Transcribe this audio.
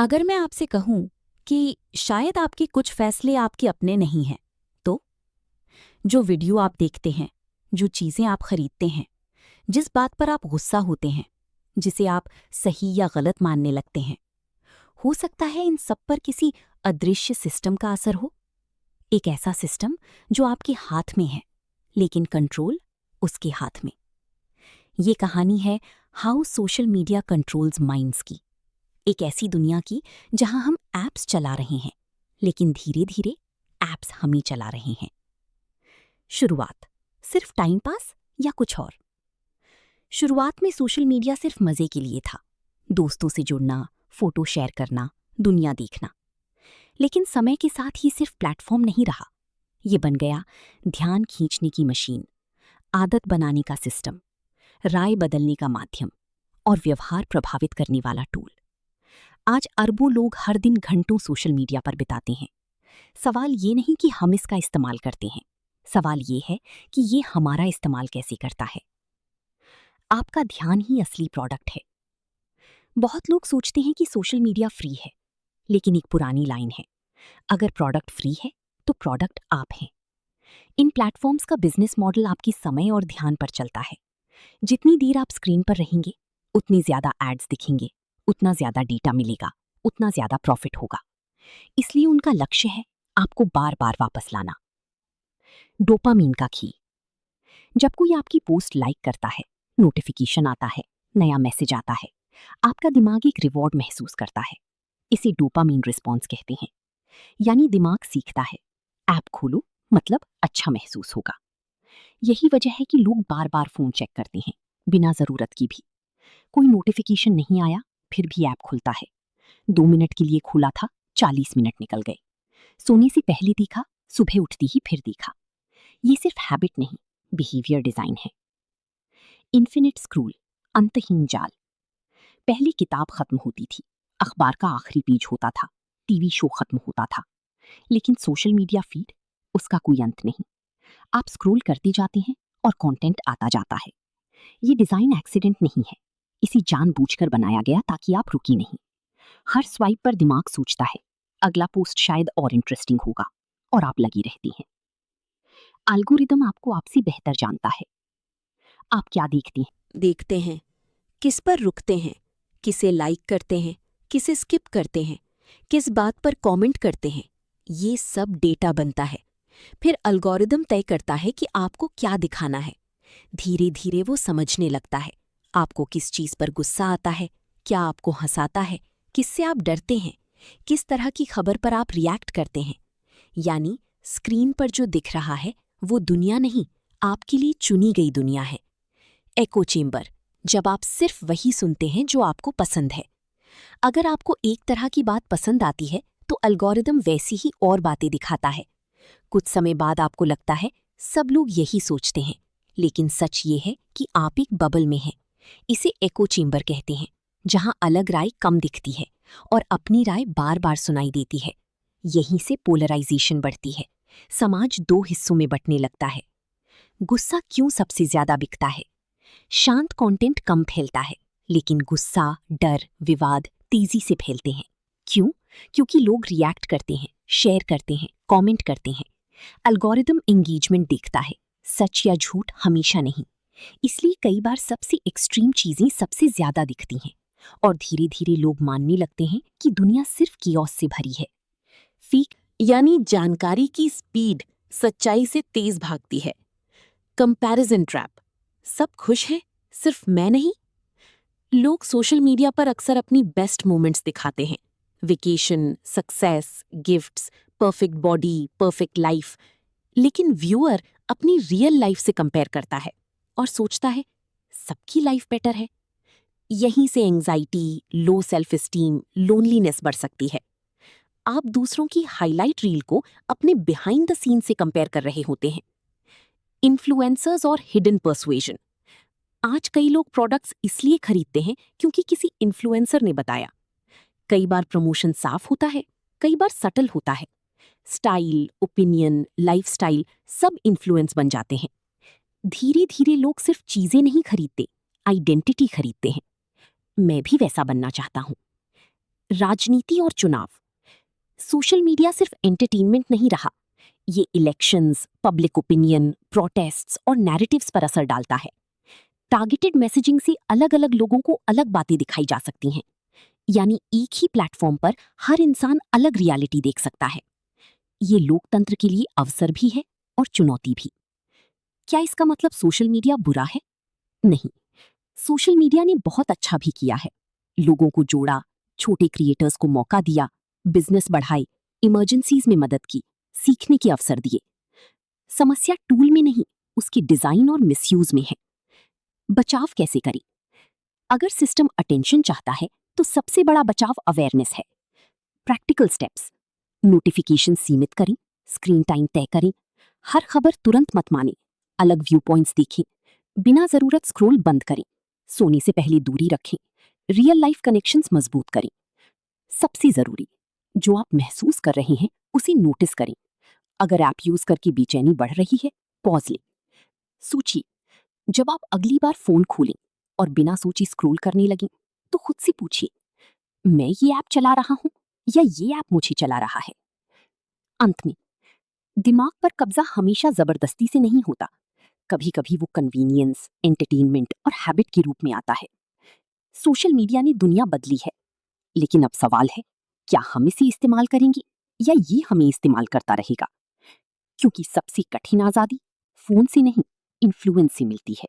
अगर मैं आपसे कहूं कि शायद आपके कुछ फैसले आपके अपने नहीं हैं, तो जो वीडियो आप देखते हैं, जो चीजें आप खरीदते हैं, जिस बात पर आप गुस्सा होते हैं, जिसे आप सही या गलत मानने लगते हैं, हो सकता है इन सब पर किसी अदृश्य सिस्टम का असर हो। एक ऐसा सिस्टम जो आपके हाथ में है, लेकिन कंट्रोल उसके हाथ में। ये कहानी है how social media controls minds की। एक ऐसी दुनिया की जहां हम ऐप्स चला रहे हैं, लेकिन धीरे धीरे ऐप्स हम ही चला रहे हैं। शुरुआत सिर्फ टाइम पास या कुछ और? शुरुआत में सोशल मीडिया सिर्फ मजे के लिए था, दोस्तों से जुड़ना, फोटो शेयर करना, दुनिया देखना। लेकिन समय के साथ ही सिर्फ प्लेटफॉर्म नहीं रहा, ये बन गया ध्यान खींचने की मशीन, आदत बनाने का सिस्टम, राय बदलने का माध्यम और व्यवहार प्रभावित करने वाला टूल। आज अरबों लोग हर दिन घंटों सोशल मीडिया पर बिताते हैं। सवाल ये नहीं कि हम इसका इस्तेमाल करते हैं, सवाल ये है कि ये हमारा इस्तेमाल कैसे करता है। आपका ध्यान ही असली प्रोडक्ट है। बहुत लोग सोचते हैं कि सोशल मीडिया फ्री है, लेकिन एक पुरानी लाइन है, अगर प्रोडक्ट फ्री है तो प्रोडक्ट आप हैं। इन प्लेटफॉर्म्स का बिजनेस मॉडल आपकी समय और ध्यान पर चलता है। जितनी देर आप स्क्रीन पर रहेंगे, उतनी ज्यादा एड्स दिखेंगे, उतना ज्यादा डेटा मिलेगा, उतना ज्यादा प्रॉफिट होगा। इसलिए उनका लक्ष्य है आपको बार बार वापस लाना। डोपामीन का खेल। जब कोई आपकी पोस्ट लाइक करता है, नोटिफिकेशन आता है, नया मैसेज आता है, आपका दिमाग एक रिवॉर्ड महसूस करता है। इसे डोपामीन रिस्पॉन्स कहते हैं। यानी दिमाग सीखता है, ऐप खोलो मतलब अच्छा महसूस होगा। यही वजह है कि लोग बार बार फोन चेक करते हैं, बिना जरूरत की भी। कोई नोटिफिकेशन नहीं आया, फिर भी ऐप खुलता है। 2 मिनट के लिए खुला था, 40 मिनट निकल गए। सोने से पहले देखा, सुबह उठती ही फिर देखा। ये सिर्फ हैबिट नहीं, बिहेवियर डिजाइन है। इन्फिनिट स्क्रूल, अंतहीन जाल। पहली किताब खत्म होती थी, अखबार का आखिरी पेज होता था, टीवी शो खत्म होता था। लेकिन सोशल मीडिया फीड, उसका कोई अंत नहीं। आप स्क्रॉल करते जाते हैं और कंटेंट आता जाता है। ये डिजाइन एक्सीडेंट नहीं है, इसे जानबूझकर बनाया गया ताकि आप रुकी नहीं। हर स्वाइप पर दिमाग सोचता है, अगला पोस्ट शायद और इंटरेस्टिंग होगा, और आप लगी रहती हैं। एल्गोरिदम आपको आपसे बेहतर जानता है। आप क्या देखते हैं, किस पर रुकते हैं, किसे लाइक करते हैं, किसे स्किप करते हैं, किस बात पर कमेंट करते हैं, ये सब डेटा बनता है। फिर एल्गोरिदम तय करता है कि आपको क्या दिखाना है। धीरे धीरे वो समझने लगता है आपको किस चीज पर गुस्सा आता है, क्या आपको हंसाता है, किससे आप डरते हैं, किस तरह की खबर पर आप रिएक्ट करते हैं। यानी स्क्रीन पर जो दिख रहा है वो दुनिया नहीं, आपके लिए चुनी गई दुनिया है। एको चेम्बर, जब आप सिर्फ वही सुनते हैं जो आपको पसंद है। अगर आपको एक तरह की बात पसंद आती है तो एल्गोरिदम वैसी ही और बातें दिखाता है। कुछ समय बाद आपको लगता है सब लोग यही सोचते हैं, लेकिन सच ये है कि आप एक बबल में हैं। इसे एको चेम्बर कहते हैं, जहां अलग राय कम दिखती है और अपनी राय बार बार सुनाई देती है। यहीं से पोलराइजेशन बढ़ती है, समाज दो हिस्सों में बंटने लगता है। गुस्सा क्यों सबसे ज्यादा बिकता है? शांत कंटेंट कम फैलता है, लेकिन गुस्सा, डर, विवाद तेजी से फैलते हैं। क्यों? क्योंकि लोग रिएक्ट करते हैं, शेयर करते हैं, कमेंट करते हैं। एल्गोरिदम एंगेजमेंट देखता है, सच या झूठ हमेशा नहीं। इसलिए कई बार सबसे एक्सट्रीम चीजें सबसे ज्यादा दिखती हैं, और धीरे धीरे लोग मानने लगते हैं कि दुनिया सिर्फ कियोस से भरी है। फीक यानी जानकारी की स्पीड सच्चाई से तेज भागती है। कंपैरिजन ट्रैप, सब खुश हैं, सिर्फ मैं नहीं। लोग सोशल मीडिया पर अक्सर अपनी बेस्ट मोमेंट्स दिखाते हैं, vacation, success, gifts, perfect body, perfect life. लेकिन व्यूअर अपनी रियल लाइफ से कंपेयर करता है और सोचता है सबकी लाइफ बेटर है। यहीं से anxiety, low self esteem, loneliness बढ़ सकती है। आप दूसरों की हाईलाइट रील को अपने बिहाइंड द सीन से कंपेयर कर रहे होते हैं। इन्फ्लुएंसर्स और हिडन पर्सुएजन। आज कई लोग प्रोडक्ट्स इसलिए खरीदते हैं क्योंकि किसी इन्फ्लुएंसर ने बताया। कई बार प्रमोशन साफ होता है, कई बार सटल होता है। स्टाइल, ओपिनियन, लाइफस्टाइल सब इन्फ्लुएंस बन जाते हैं। धीरे धीरे लोग सिर्फ चीजें नहीं खरीदते, आइडेंटिटी खरीदते हैं। मैं भी वैसा बनना चाहता हूं। राजनीति और चुनाव। सोशल मीडिया सिर्फ एंटरटेनमेंट नहीं रहा, ये इलेक्शंस, पब्लिक ओपिनियन, प्रोटेस्ट्स और नैरेटिव्स पर असर डालता है। टारगेटेड मैसेजिंग से अलग अलग लोगों को अलग बातें दिखाई जा सकती हैं, यानी एक ही प्लेटफॉर्म पर हर इंसान अलग रियलिटी देख सकता है। ये लोकतंत्र के लिए अवसर भी है और चुनौती भी। क्या इसका मतलब सोशल मीडिया बुरा है? नहीं, सोशल मीडिया ने बहुत अच्छा भी किया है। लोगों को जोड़ा, छोटे क्रिएटर्स को मौका दिया, बिजनेस बढ़ाए, इमरजेंसीज में मदद की, सीखने के अवसर दिए। समस्या टूल में नहीं, उसके डिजाइन और मिसयूज में है। बचाव कैसे करें? अगर सिस्टम अटेंशन चाहता है तो सबसे बड़ा बचाव अवेयरनेस है। प्रैक्टिकल स्टेप्स: नोटिफिकेशन सीमित करें, स्क्रीन टाइम तय करें, हर खबर तुरंत मत माने, अलग व्यू पॉइंट्स देखें, बिना जरूरत स्क्रॉल बंद करें, सोने से पहले दूरी रखें, रियल लाइफ कनेक्शंस मजबूत करें। सबसे जरूरी, जो आप महसूस कर रहे हैं उसे नोटिस करें। अगर ऐप यूज करके बेचैनी बढ़ रही है, पॉज लें। सोचिए, जब आप अगली बार फोन खोलें और बिना सोचे स्क्रॉल करने लगें, तो खुद से पूछिए, मैं ये ऐप चला रहा हूं या ये ऐप मुझे चला रहा है? अंत में, दिमाग पर कब्जा हमेशा जबरदस्ती से नहीं होता। कभी कभी वो कन्वीनियंस, एंटरटेनमेंट और हैबिट के रूप में आता है। सोशल मीडिया ने दुनिया बदली है, लेकिन अब सवाल है, क्या हम इसे इस्तेमाल करेंगे या ये हमें इस्तेमाल करता रहेगा? क्योंकि सबसे कठिन आजादी फोन से नहीं, इन्फ्लुएंस से मिलती है।